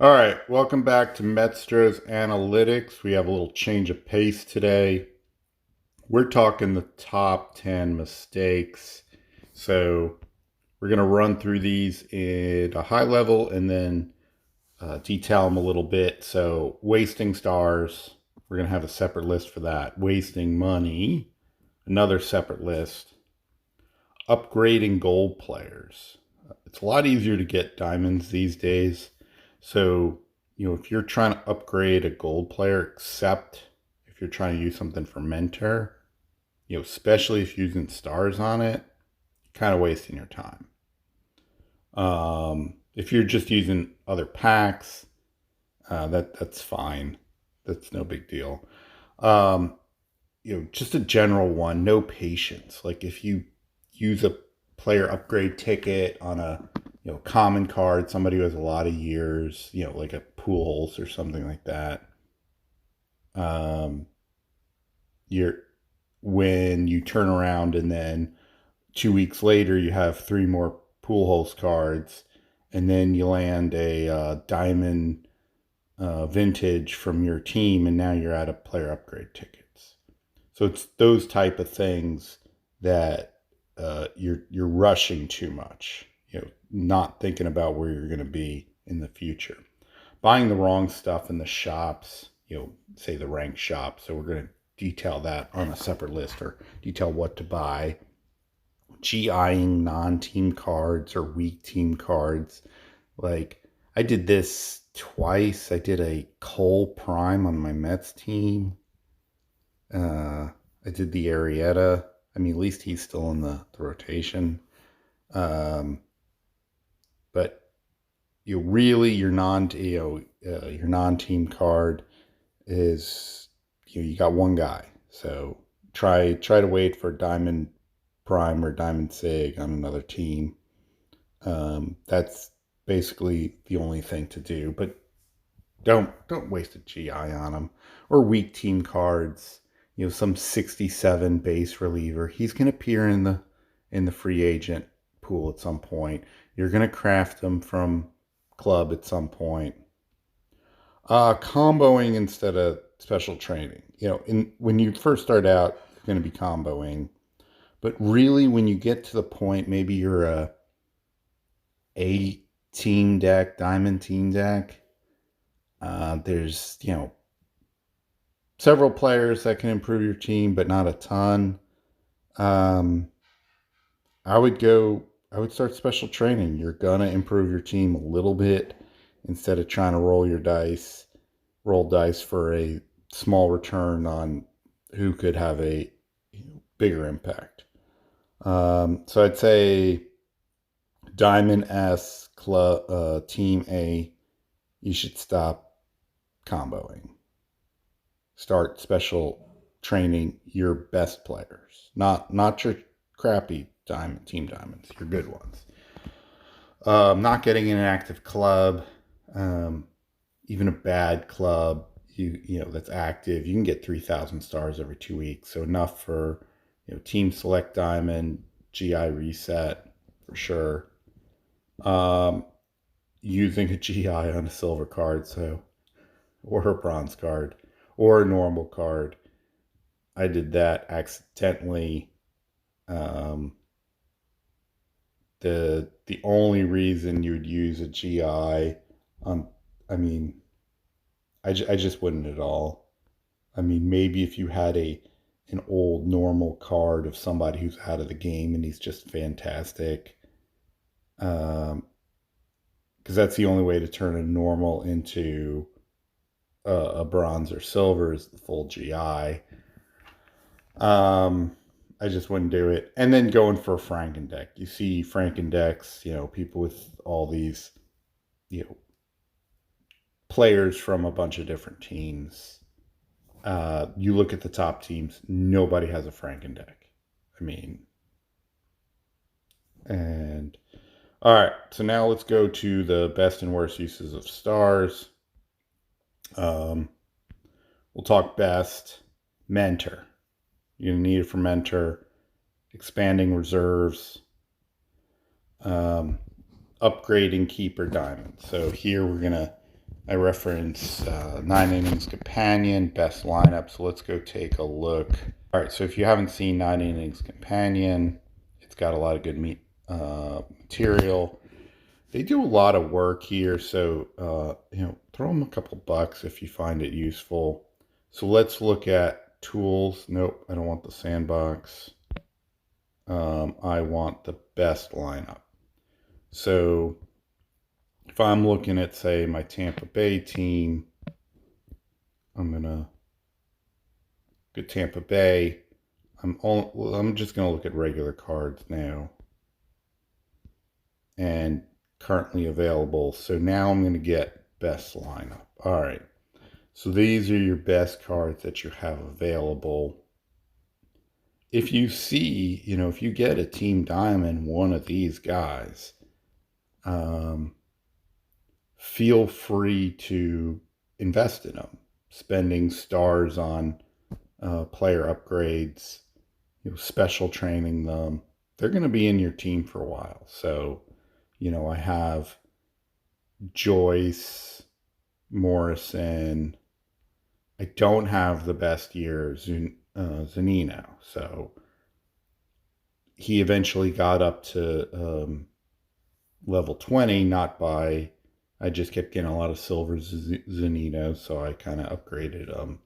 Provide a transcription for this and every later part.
All right, welcome back to Metstro's Analytics. We have a little change of pace today. We're talking the top 10 mistakes. So we're going to run through these at a high level and then detail them a little bit. So wasting stars, we're going to have a separate list for that. Wasting money, another separate list. Upgrading gold players. It's a lot easier to get diamonds these days. So, if you're trying to upgrade a gold player, except if you're trying to use something for mentor, especially if you're using stars on it, you're kind of wasting your time. If you're just using other packs, that's fine. That's no big deal. Um, just a general one, no patience. Like if you use a player upgrade ticket on a common card, somebody who has a lot of years, like a Pools or something like that. You're when you turn around and then 2 weeks later you have three more pool holes cards, and then you land a diamond vintage from your team, and now you're out of player upgrade tickets. So it's those type of things that you're rushing too much. Not thinking about where you're going to be in the future. Buying the wrong stuff in the shops. Say the ranked shop. So we're going to detail that on a separate list, or detail what to buy. GIing non-team cards or weak team cards. Like I did this twice. I did a Cole Prime on my Mets team. I did the Arrieta. I mean, at least he's still in the rotation. But really your non-team card is you got one guy. So try to wait for Diamond Prime or Diamond Sig on another team. That's basically the only thing to do. But don't waste a GI on them, or weak team cards. Some 67 base reliever. He's going to appear in the free agent pool at some point. You're going to craft them from club at some point. Comboing instead of special training. When you first start out, you're going to be comboing. But really, when you get to the point, maybe you're a team deck, diamond team deck, there's, several players that can improve your team, but not a ton. Um, I would start special training. You're going to improve your team a little bit instead of trying to roll dice for a small return on who could have a bigger impact. So I'd say Diamond S, Club, Team A, you should stop comboing. Start special training your best players, not your crappy team diamonds, your good ones. Not getting in an active club, even a bad club, that's active. You can get 3,000 stars every 2 weeks, so enough for team select diamond, GI reset for sure. Using a GI on a silver card, or a bronze card, or a normal card. I did that accidentally. The only reason you'd use a GI on, I just wouldn't at all. Maybe if you had an old normal card of somebody who's out of the game and he's just fantastic, because that's the only way to turn a normal into a bronze or silver is the full GI. I just wouldn't do it. And then going for a Franken deck. You see Franken decks, people with all these, players from a bunch of different teams. You look at the top teams, nobody has a Franken deck. And all right, so now let's go to the best and worst uses of stars. We'll talk best. Mentor. You're going to need it for mentor. Expanding reserves. Upgrading keeper diamond. So here we're going to I reference 9innings companion, best lineup. So let's go take a look. All right, so if you haven't seen 9innings companion, it's got a lot of good material. They do a lot of work here, so throw them a couple bucks if you find it useful. So let's look at tools. Nope, I don't want the sandbox. I want the best lineup. So if I'm looking at, say, my Tampa Bay team, I'm gonna go Tampa Bay. I'm just gonna look at regular cards now and currently available. So now I'm gonna get best lineup. All right. So these are your best cards that you have available. If you see, if you get a Team Diamond, one of these guys, um, feel free to invest in them, spending stars on player upgrades, special training them. They're going to be in your team for a while. So, I have Joyce, Morrison. I don't have the best year, Zunino. So he eventually got up to level 20, not by, I just kept getting a lot of silver Zunino, so I kind of upgraded them.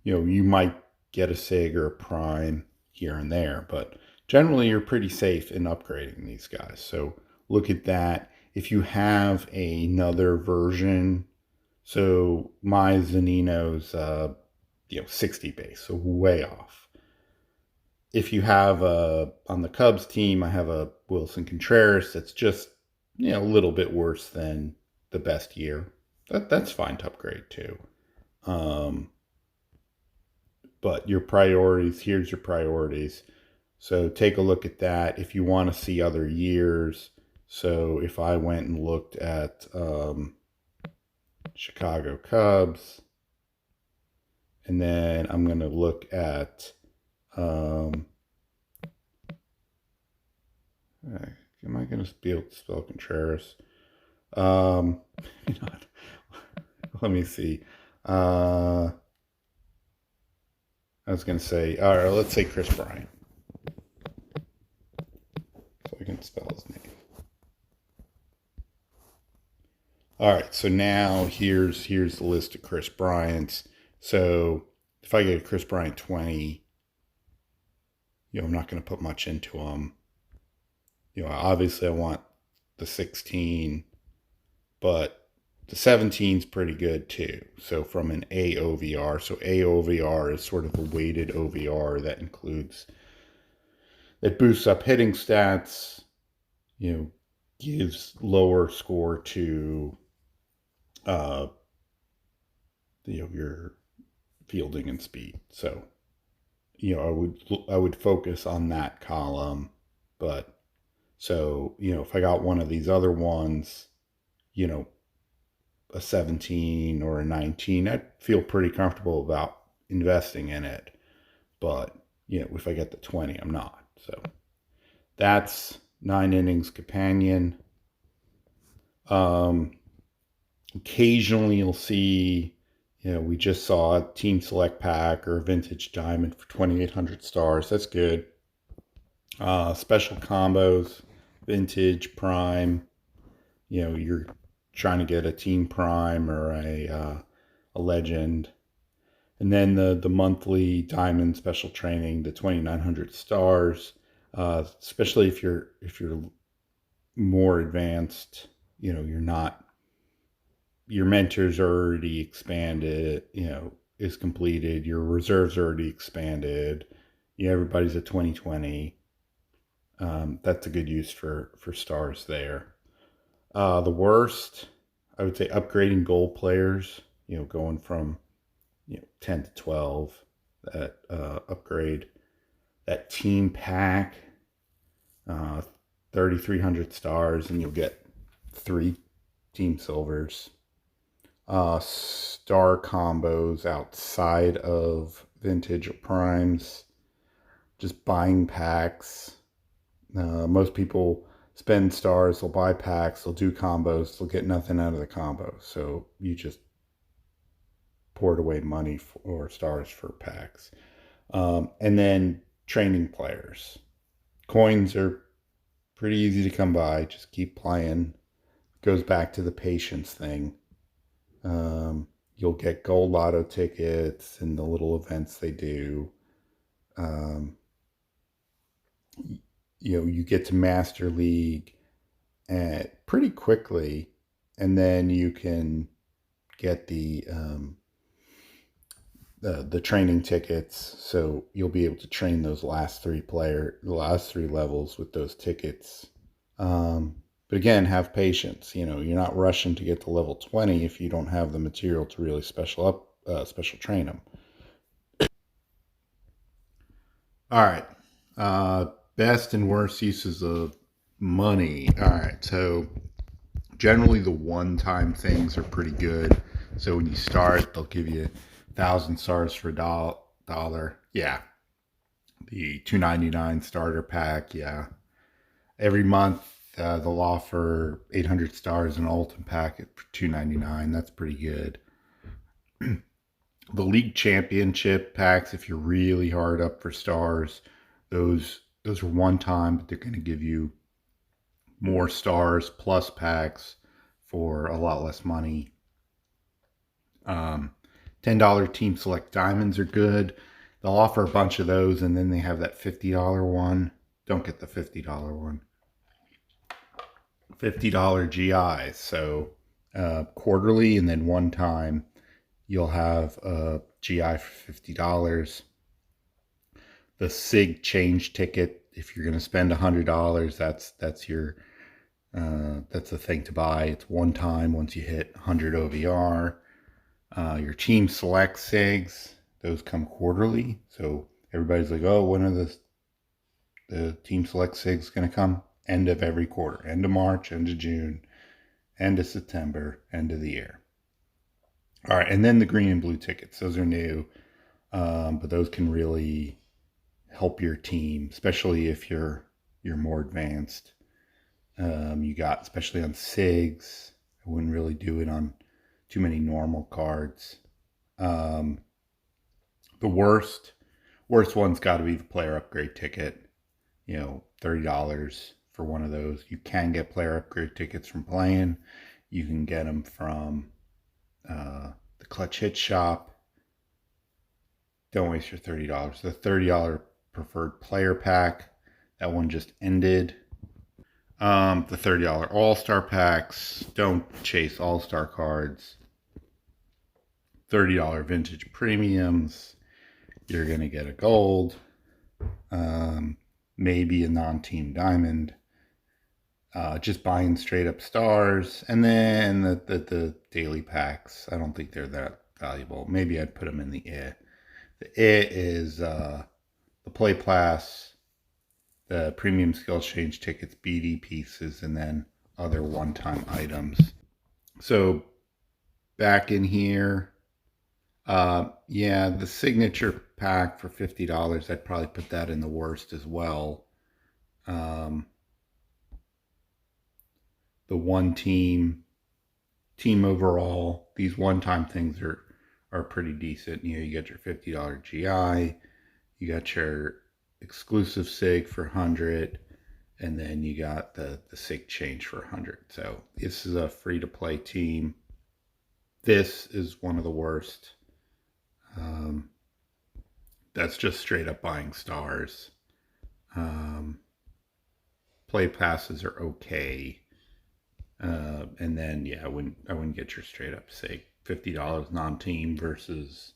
You might get a Sig or a Prime here and there, but generally you're pretty safe in upgrading these guys. So look at that. If you have another version, so my Zanino's 60 base, so way off. If you have on the Cubs team, I have a Wilson Contreras that's just a little bit worse than the best year. That's fine to upgrade too. But your priorities, here's your priorities. So take a look at that if you want to see other years. So if I went and looked at Chicago Cubs, and then I'm going to look at am I going to be able to spell Contreras? Let me see. I was going to say, all right, let's say Chris Bryant. So I can spell his name. All right, so now here's the list of Chris Bryant's. So if I get a Chris Bryant 20, I'm not going to put much into him. Obviously I want the 16, but the 17 is pretty good too. So from an AOVR, so AOVR is sort of a weighted OVR that boosts up hitting stats, gives lower score to your fielding and speed. So I would focus on that column. But so if I got one of these other ones, a 17 or a 19, I'd feel pretty comfortable about investing in it. But if I get the 20, I'm not. So that's 9innings companion. Occasionally you'll see, we just saw a team select pack or a vintage diamond for 2,800 stars. That's good. Special combos, vintage, prime. You're trying to get a team prime or a legend. And then the monthly diamond special training, the 2,900 stars, especially if you're more advanced, you're not, your mentors are already expanded, is completed, your reserves are already expanded, everybody's at 2020. That's a good use for stars there. The worst, I would say upgrading goal players, going from 10 to 12, that upgrade. That team pack, 3,300 stars, and you'll get 3 team silvers. Star combos outside of vintage or primes, just buying packs. Most people spend stars, they'll buy packs, they'll do combos, they'll get nothing out of the combo. So you just poured away money or stars for packs. And then training players. Coins are pretty easy to come by. Just keep playing. Goes back to the patience thing. You'll get gold lotto tickets and the little events they do. Um, you get to Master League pretty quickly, and then you can get the training tickets, so you'll be able to train those the last three levels with those tickets. But again, have patience. You're not rushing to get to level 20 if you don't have the material to really special train them. All right. Best and worst uses of money. All right. So generally the one-time things are pretty good. So when you start, they'll give you 1,000 stars for $1. Yeah. The 299 starter pack. Yeah. Every month they'll offer 800 stars in ultimate pack for $299. That's pretty good. The league championship packs, if you're really hard up for stars, those are one time, but they're going to give you more stars plus packs for a lot less money. $10 team select diamonds are good. They'll offer a bunch of those, and then they have that $50 one. Don't get the $50 one. $50 GI. So quarterly, and then one time you'll have a GI for $50. The SIG change ticket, if you're going to spend $100, that's your that's the thing to buy. It's one time once you hit 100 OVR. Your team select SIGs, those come quarterly. So everybody's like, oh, when are the team select SIGs going to come? End of every quarter. End of March, end of June, end of September, end of the year. All right, and then the green and blue tickets. Those are new, but those can really help your team, especially if you're more advanced. You got, especially on SIGs, I wouldn't really do it on too many normal cards. The worst one's got to be the player upgrade ticket. $30 for one of those. You can get player upgrade tickets from playing. You can get them from the Clutch Hit Shop. Don't waste your $30. The $30 preferred player pack, that one just ended. The $30 all-star packs, don't chase all-star cards. $30 vintage premiums, you're going to get a gold, maybe a non-team diamond, just buying straight up stars. And then the daily packs, I don't think they're that valuable. Maybe I'd put them in the I. The I is the play pass, the premium skill change tickets, BD pieces, and then other one-time items. So back in here, yeah, the signature pack for $50, I'd probably put that in the worst as well. The one team overall, these one-time things are pretty decent. You got your $50 GI, you got your exclusive SIG for 100, and then you got the SIG change for 100. So this is a free-to-play team. This is one of the worst. That's just straight up buying stars. Play passes are okay. And then, yeah, I wouldn't get your straight up SIG. $50 non-team versus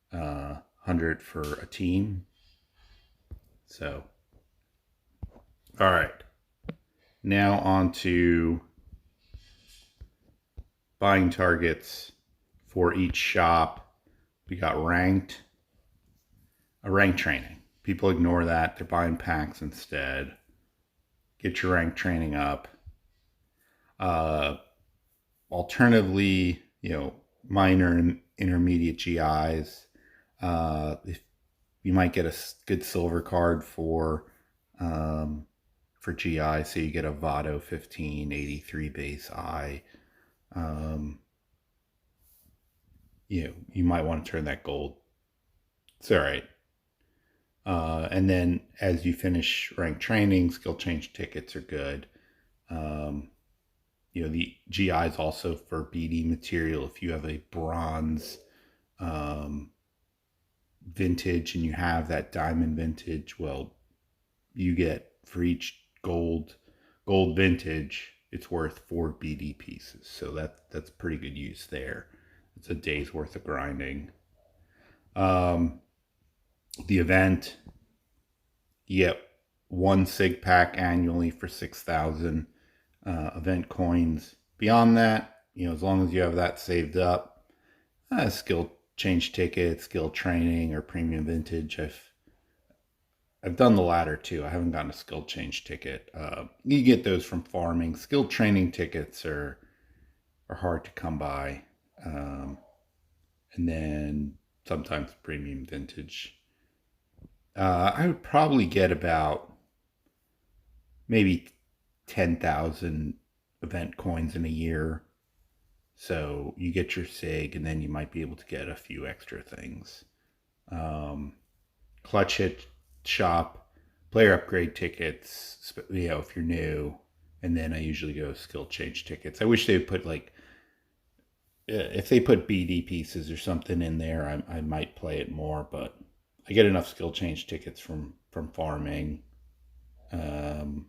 100 for a team. So, all right. Now on to buying targets for each shop. We got ranked training. People ignore that. They're buying packs instead. Get your rank training up. Alternatively, minor and intermediate GIs. If you might get a good silver card for for GI. So you get a Votto 15, 83 base I. You might want to turn that gold. It's all right. And then as you finish rank training, skill change tickets are good. The GI is also for BD material. If you have a bronze vintage and you have that diamond vintage, well, you get for each gold vintage, it's worth 4 BD pieces. So that's pretty good use there. It's a day's worth of grinding. The event, you get 1 sig pack annually for 6,000 event coins. Beyond that, as long as you have that saved up, skill change ticket, skill training, or premium vintage. I've done the latter too. I haven't gotten a skill change ticket. You get those from farming. Skill training tickets are hard to come by, and then sometimes premium vintage. I would probably get about maybe 10,000 event coins in a year. So you get your SIG, and then you might be able to get a few extra things. Clutch hit shop, player upgrade tickets, if you're new. And then I usually go skill change tickets. I wish they would put if they put BD pieces or something in there, I might play it more, but I get enough skill change tickets from farming. And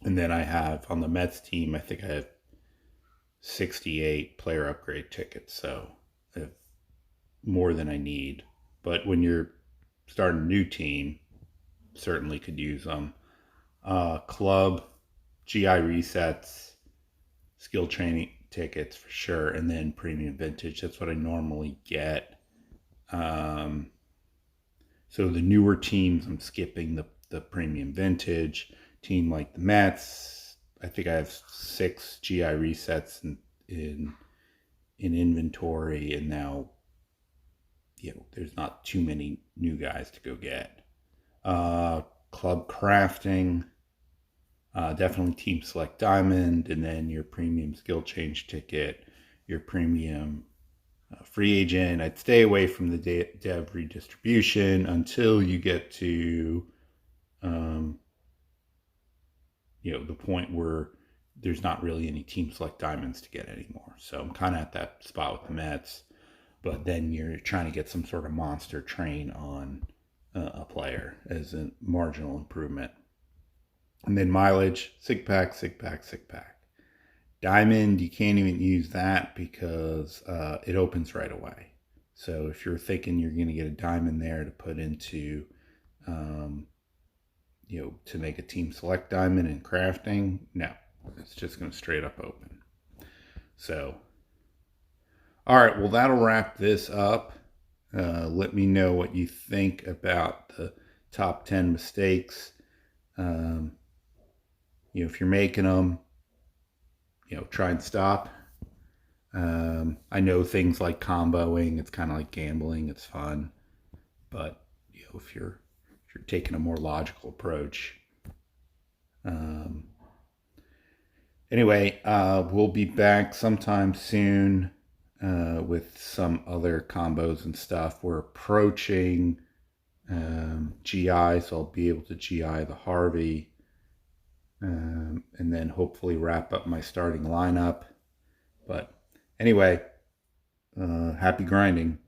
then I have on the Mets team, I think I have 68 player upgrade tickets, so I have more than I need. But when you're starting a new team, certainly could use them. Club, GI resets, skill training tickets for sure, and then premium vintage. That's what I normally get. So the newer teams, I'm skipping the premium vintage. Team like the Mets, I think I have 6 GI resets in inventory, and now there's not too many new guys to go get. Club crafting, definitely team select diamond, and then your premium skill change ticket, your premium free agent. I'd stay away from the dev redistribution until you get to the point where there's not really any team select diamonds to get anymore. So I'm kind of at that spot with the Mets, but then you're trying to get some sort of monster train on a player as a marginal improvement. And then mileage, sig pack. Diamond, you can't even use that because it opens right away. So if you're thinking you're going to get a diamond there to put into to make a team select diamond in crafting, no, it's just going to straight up open. So, all right, well, that'll wrap this up. Let me know what you think about the top 10 mistakes. If you're making them, try and stop. I know things like comboing, it's kind of like gambling, it's fun. But, if you're taking a more logical approach. Anyway, we'll be back sometime soon with some other combos and stuff. We're approaching GI, so I'll be able to GI the Harvey. And then hopefully wrap up my starting lineup. But anyway, happy grinding.